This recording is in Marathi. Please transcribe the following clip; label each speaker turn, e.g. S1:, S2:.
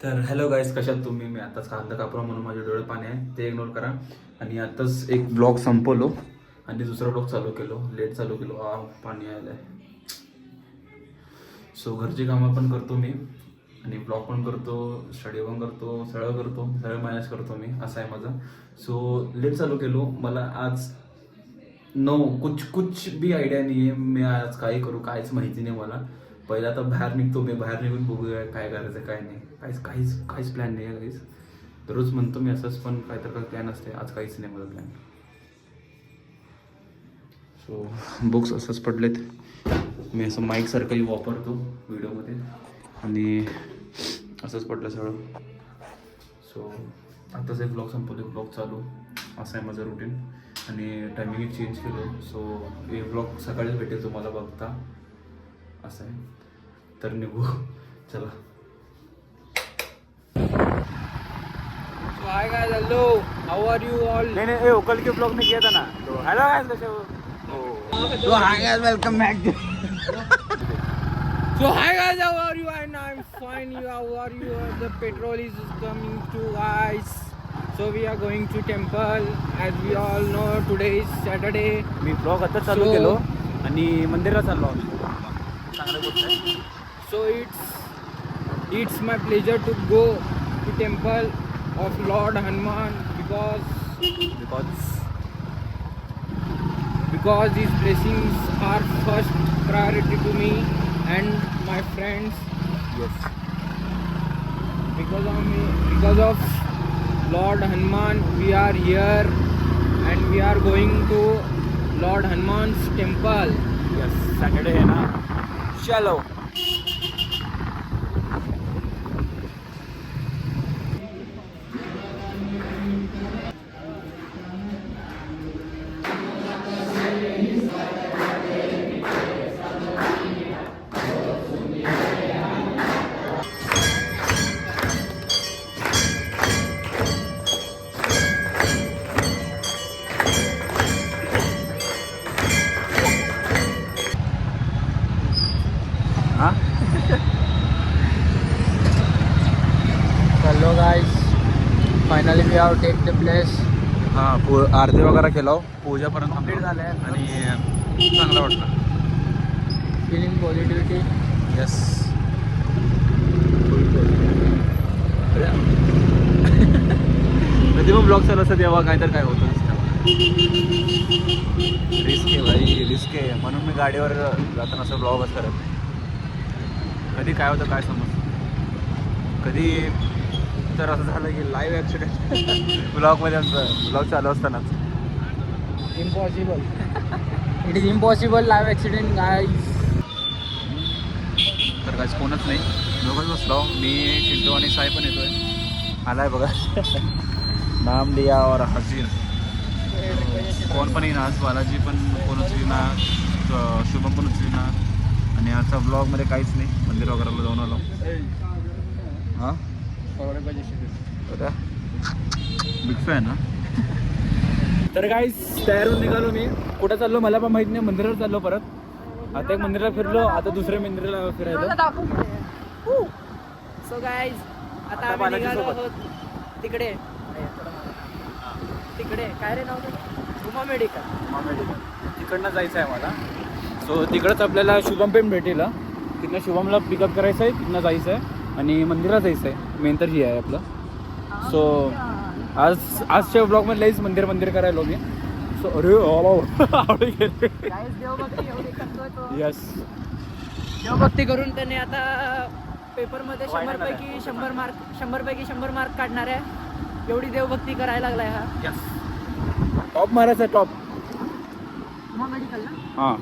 S1: तर हॅलो गाईज, कशात तुम्ही? मी आताच कांदा कापला म्हणून माझे डोळे पाणी आहे, ते इग्नोर करा. आणि आताच एक ब्लॉग संपवलो आणि दुसरा ब्लॉग चालू केलो, लेट चालू केलो. पाणी आलंय. सो घरची कामं पण करतो मी आणि ब्लॉग पण करतो, स्टडी पण करतो, सगळं मॅनेज करतो मी. असं आहे माझं. सो लेट चालू केलो. मला आज कुछ भी आयडिया नाही आहे. मी आज काय करू काहीच माहिती नाही मला. पहिला आता बाहेर निघतो मी, बाहेर निघून बघूया काय करायचं काय नाही. काहीच प्लॅन नाही आहे काहीच. दररोज म्हणतो मी असंच, पण काय प्लॅन असते. आज काहीच नाही माझा प्लॅन. सो बुक्स असंच पडलेत. मी असं माईक सारखंही वापरतो व्हिडिओमध्ये आणि असंच पडलं सगळं. सो आताच एक ब्लॉग संपवतो, ब्लॉग चालू. असं आहे माझं रुटीन आणि टायमिंग चेंज केलो. सो हे ब्लॉग सकाळीच भेटेल तुम्हाला बघता. असं आहे. तर निघू, चला.
S2: Hi guys, hello, how are you all?
S1: नहीं कल के ब्लॉग में किया था ना. तो हेलो गाइस, कैसे हो?
S2: So hi guys, welcome back. So hi guys, how are you? And I'm fine. You, how are you? The petrol is coming to guys. So we are going to temple. As we all know, today is Saturday.
S1: Me blog आता चालू
S2: So-
S1: केलो आणि मंदिरात चाललो आम्ही. चांगली गोष्ट आहे.
S2: So it's my pleasure to go to temple of Lord Hanuman because his blessings are first priority to me and my friends.
S1: Yes.
S2: Because of Lord Hanuman we are here and we are going to Lord Hanuman's temple.
S1: Yes. Saturday आहे ना. चलो.
S2: Hello guys, finally we have take the place.
S1: हां, आरती वगैरे केलो, पूजापर्यंत कंप्लीट झालं आहे आणि चांगलं वाटलं.
S2: Feeling positivity.
S1: येस. कधी पण ब्लॉग चालू असतं तेव्हा काय तर काय होतं. रिस्क आहे भाई, रिस्क आहे. म्हणून मी गाडीवर जाताना असं ब्लॉगच करत नाही. कधी काय होतं काय समज. कधी तर असं झालं की लाईव्ह ॲक्सिडेंट ब्लॉगमध्ये असतं, ब्लॉग चालू असतानाच.
S2: Impossible. It is impossible live accident guys.
S1: तर काहीच कोणच नाही, दोघंच बसलो. मी, चिंटू आणि साई पण येतोय. आलाय बघा. नाम लिया और हसीन. कोण पण येईना आज. बालाजी पण कोण उचलीना, शुभम पण उचलीना. आणि आजचा ब्लॉगमध्ये काहीच नाही. मंदिर वगैरेला जाऊन आलो. हां, बिग फॅन ना. तर काहीच तयार होऊन निघालो मी. कुठं चाललो मला पण माहीत नाही. मंदिरावर चाललो परत. आता एक मंदिराला फिरलो, आता दुसऱ्या मंदिराला फिरायचं.
S2: सो गाईज, आता
S1: आता
S2: आम्ही
S1: बालाजी
S2: निघालो
S1: सोबत.
S2: आहोत तिकडे काय रे नाव उमा मेडिकल.
S1: तिकडनं जायचं आहे मला. सो तिकडंच आपल्याला शुभम पेन भेटेल. तिथनं शुभमला पिकअप करायचं आहे, तिथनं जायचं आहे आणि मंदिरात जायचं आहे. मेन तर ही आहे आपलं. सो आजच्या ब्लॉगमध्ये लईच मंदिर करायलो मी. सो अरे आवडे गेले. येस.
S2: देवभक्ती करून त्याने आता पेपरमध्ये
S1: वायनाला
S2: 100 पैकी 100 मार्क काढणार आहे. एवढी देवभक्ती करायला लागलाय हा.
S1: यस. टॉप मारायचा, टॉप.
S2: उमा मेडिकल ना.
S1: हां.